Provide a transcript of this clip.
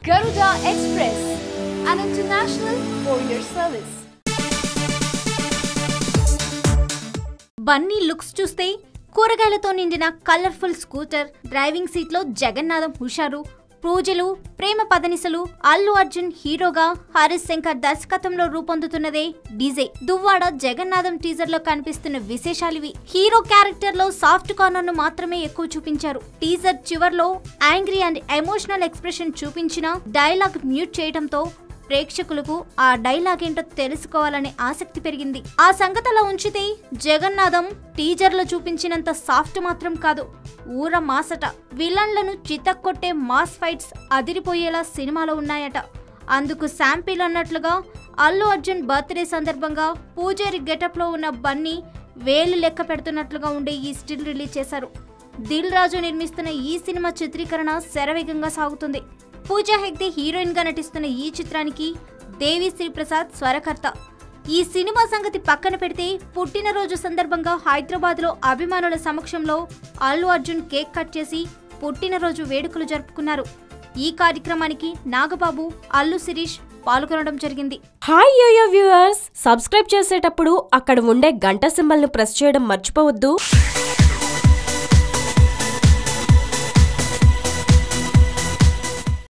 Garuda Express, an international courier service. Bunny looks చూస్తే కూరగాయలతో నిండిన కలర్ఫుల్ స్కూటర్, డ్రైవింగ్ సీట్ లో జగన్నాథం హుషారు, పూజలు, ప్రేమ పదనిసలు, అల్లు అర్జున్ హీరోగా, హరీష్ శంకర్ దర్శకత్వంలో రూపొందుతున్నదే డీజే. దువ్వాడ జగన్నాథం టీజర్ లో కనిపిస్తున్న విశేషాలివి. హీరో క్యారెక్టర్ లో సాఫ్ట్ కార్నర్ ను మాత్రమే ఎక్కువ చూపించారు. టీజర్ చివర్లో యాంగ్రీ అండ్ ఎమోషనల్ ఎక్స్ప్రెషన్ చూపించిన డైలాగ్ మ్యూట్ చేయడంతో ప్రేక్షకులకు ఆ డైలాగ్ ఏంటో తెలుసుకోవాలనే ఆసక్తి పెరిగింది. ఆ సంగతిలో ఉంచితే జగన్నాథం టీజర్ లో చూపించినంత సాఫ్ట్ మాత్రం కాదు, ఊర మాసట. విలన్లను చితక్కొట్టే మాస్ ఫైట్స్ అదిరిపోయేలా సినిమాలో ఉన్నాయట. అందుకు శాంపిల్ అన్నట్లుగా అల్లు అర్జున్ బర్త్డే సందర్భంగా పూజారి గెటప్ లో ఉన్న బన్నీ వేలు లెక్క పెడుతున్నట్లుగా ఉండే ఈ స్టిల్ రిలీజ్ చేశారు. దిల్ రాజు నిర్మిస్తున్న ఈ సినిమా చిత్రీకరణ శరవేగంగా సాగుతుంది. పూజా హెగ్డే హీరోయిన్ గా నటిస్తున్న ఈ చిత్రానికి దేవి శ్రీ ప్రసాద్ స్వరకర్త. ఈ సినిమా సంగతి పక్కన పెడితే పుట్టినరోజు సందర్భంగా హైదరాబాద్ లో అభిమానుల సమక్షంలో అల్లు అర్జున్ కేక్ కట్ చేసి పుట్టినరోజు వేడుకలు జరుపుకున్నారు. ఈ కార్యక్రమానికి నాగబాబు, అల్లు శిరీష్ పాల్గొనడం జరిగింది. హాయ్ యోయో వ్యూవర్స్, సబ్స్క్రైబ్ చేసేటప్పుడు అక్కడ ఉండే గంట సింబల్ ను ప్రెస్ చేయడం మర్చిపోవద్దు.